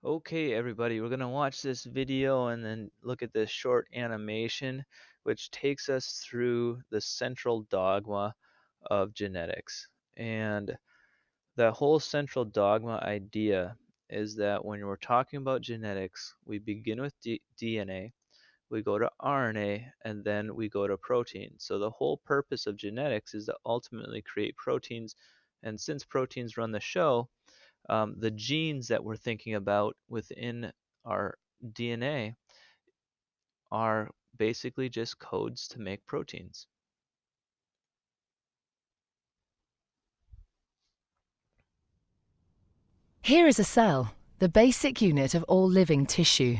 Okay, everybody, we're going to watch this video and then look at this short animation, which takes us through the central dogma of genetics. And the whole central dogma idea is that when we're talking about genetics, we begin with DNA, we go to RNA, and then we go to protein. So the whole purpose of genetics is to ultimately create proteins. And since proteins run the show, the genes that we're thinking about within our DNA are basically just codes to make proteins. Here is a cell, the basic unit of all living tissue.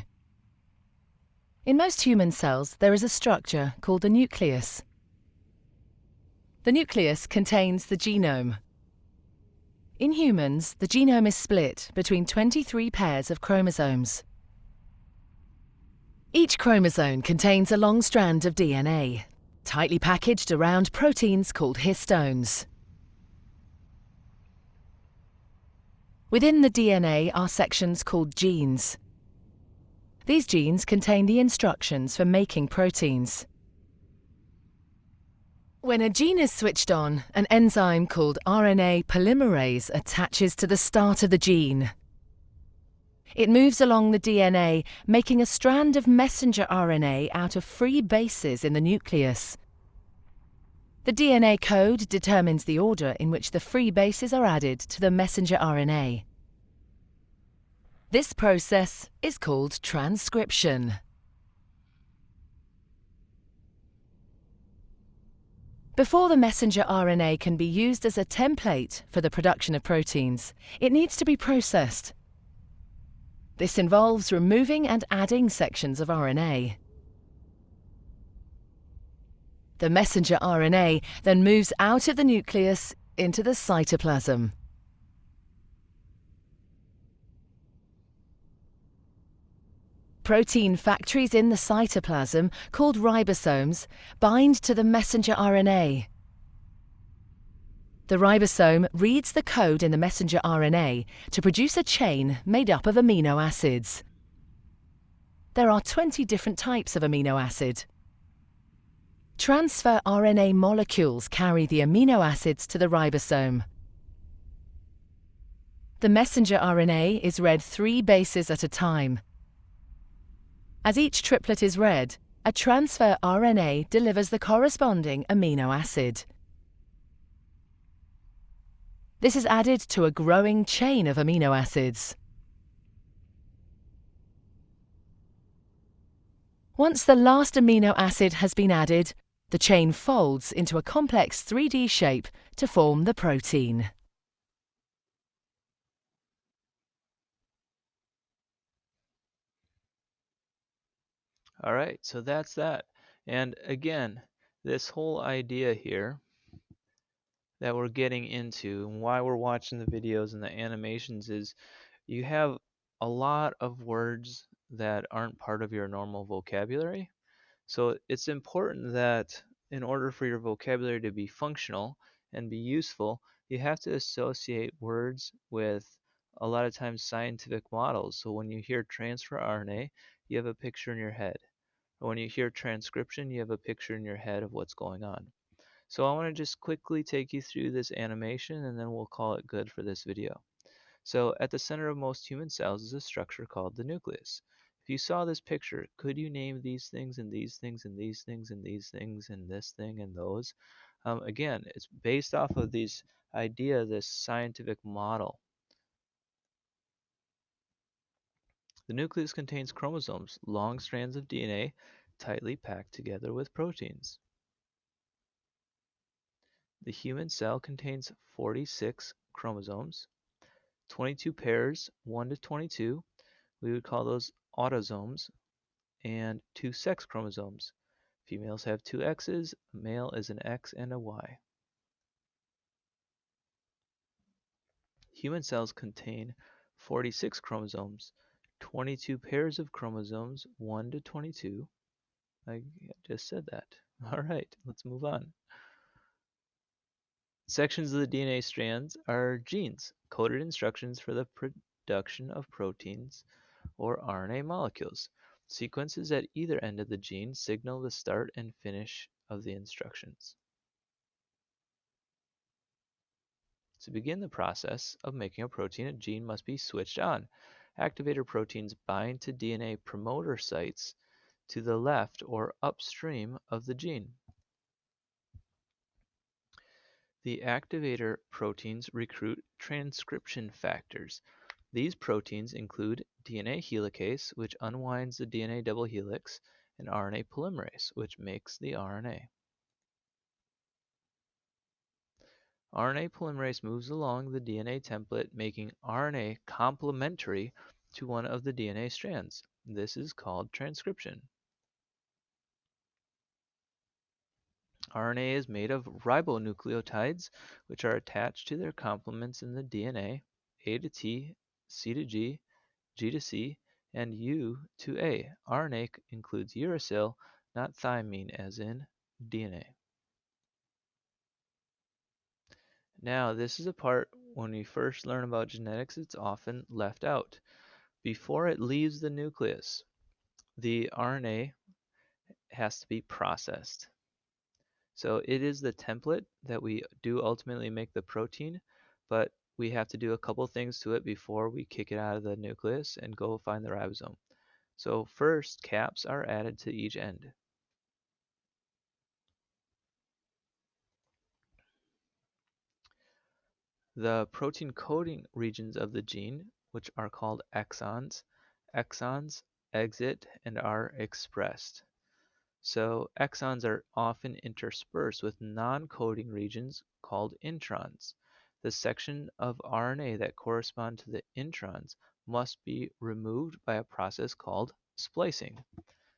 In most human cells, there is a structure called the nucleus. The nucleus contains the genome. In humans, the genome is split between 23 pairs of chromosomes. Each chromosome contains a long strand of DNA, tightly packaged around proteins called histones. Within the DNA are sections called genes. These genes contain the instructions for making proteins. When a gene is switched on, an enzyme called RNA polymerase attaches to the start of the gene. It moves along the DNA, making a strand of messenger RNA out of free bases in the nucleus. The DNA code determines the order in which the free bases are added to the messenger RNA. This process is called transcription. Before the messenger RNA can be used as a template for the production of proteins, it needs to be processed. This involves removing and adding sections of RNA. The messenger RNA then moves out of the nucleus into the cytoplasm. Protein factories in the cytoplasm, called ribosomes, bind to the messenger RNA. The ribosome reads the code in the messenger RNA to produce a chain made up of amino acids. There are 20 different types of amino acid. Transfer RNA molecules carry the amino acids to the ribosome. The messenger RNA is read 3 bases at a time. As each triplet is read, a transfer RNA delivers the corresponding amino acid. This is added to a growing chain of amino acids. Once the last amino acid has been added, the chain folds into a complex 3D shape to form the protein. All right, so that's that. And again, this whole idea here that we're getting into and why we're watching the videos and the animations is you have a lot of words that aren't part of your normal vocabulary. So it's important that in order for your vocabulary to be functional and be useful, you have to associate words with a lot of times scientific models. So when you hear transfer RNA, you have a picture in your head. Or when you hear transcription, you have a picture in your head of what's going on. So I want to just quickly take you through this animation and then we'll call it good for this video. So at the center of most human cells is a structure called the nucleus. If you saw this picture, could you name these things and these things and these things and these things and this thing and those? Again, it's based off of this idea, this scientific model. The nucleus contains chromosomes, long strands of DNA, tightly packed together with proteins. The human cell contains 46 chromosomes, 22 pairs, 1 to 22. We would call those autosomes, and 2 sex chromosomes. Females have 2 X's, a male is an X and a Y. Human cells contain 46 chromosomes, 22 pairs of chromosomes, 1 to 22. I just said that. All right, let's move on. Sections of the DNA strands are genes, coded instructions for the production of proteins or RNA molecules. Sequences at either end of the gene signal the start and finish of the instructions. To begin the process of making a protein, a gene must be switched on. Activator proteins bind to DNA promoter sites to the left or upstream of the gene. The activator proteins recruit transcription factors. These proteins include DNA helicase, which unwinds the DNA double helix, and RNA polymerase, which makes the RNA. RNA polymerase moves along the DNA template, making RNA complementary to one of the DNA strands. This is called transcription. RNA is made of ribonucleotides, which are attached to their complements in the DNA, A to T, C to G, G to C, and U to A. RNA includes uracil, not thymine as in DNA. Now, this is a part when we first learn about genetics, it's often left out. Before it leaves the nucleus, the RNA has to be processed. So it is the template that we do ultimately make the protein, but we have to do a couple things to it before we kick it out of the nucleus and go find the ribosome. So first, caps are added to each end. The protein coding regions of the gene, which are called exons, exit and are expressed. So exons are often interspersed with non-coding regions called introns. The section of RNA that correspond to the introns must be removed by a process called splicing.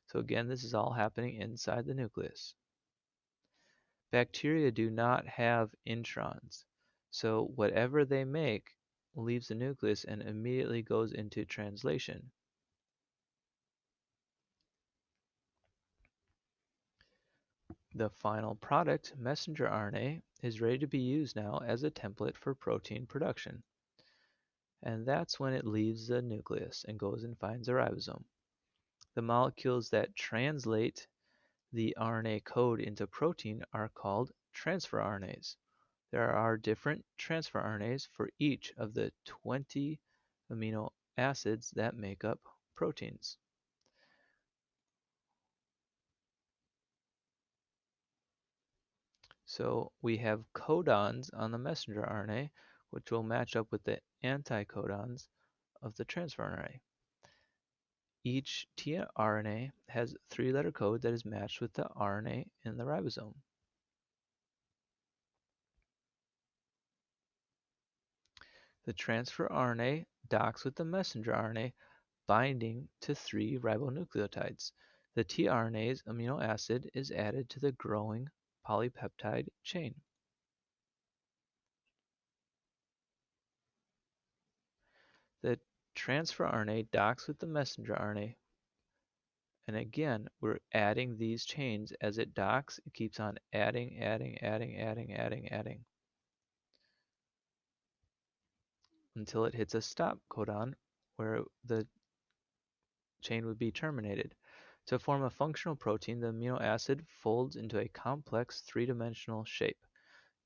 So again, this is all happening inside the nucleus. Bacteria do not have introns, so whatever they make leaves the nucleus and immediately goes into translation. The final product, messenger RNA, is ready to be used now as a template for protein production. And that's when it leaves the nucleus and goes and finds a ribosome. The molecules that translate the RNA code into protein are called transfer RNAs. There are different transfer RNAs for each of the 20 amino acids that make up proteins. So we have codons on the messenger RNA, which will match up with the anticodons of the transfer RNA. Each tRNA has a three-letter code that is matched with the RNA in the ribosome. The transfer RNA docks with the messenger RNA, binding to 3 ribonucleotides. The tRNA's amino acid is added to the growing polypeptide chain. The transfer RNA docks with the messenger RNA, and again, we're adding these chains. As it docks, it keeps on adding until it hits a stop codon where the chain would be terminated. To form a functional protein, the amino acid folds into a complex three-dimensional shape.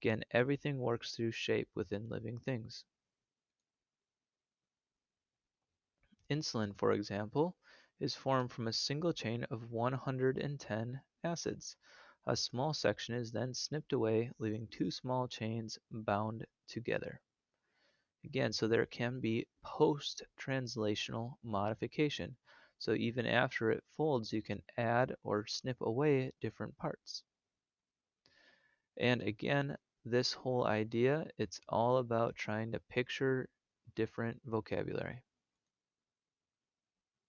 Again, everything works through shape within living things. Insulin, for example, is formed from a single chain of 110 acids. A small section is then snipped away, leaving 2 small chains bound together. Again, so there can be post-translational modification. So even after it folds, you can add or snip away different parts. And again, this whole idea, it's all about trying to picture different vocabulary.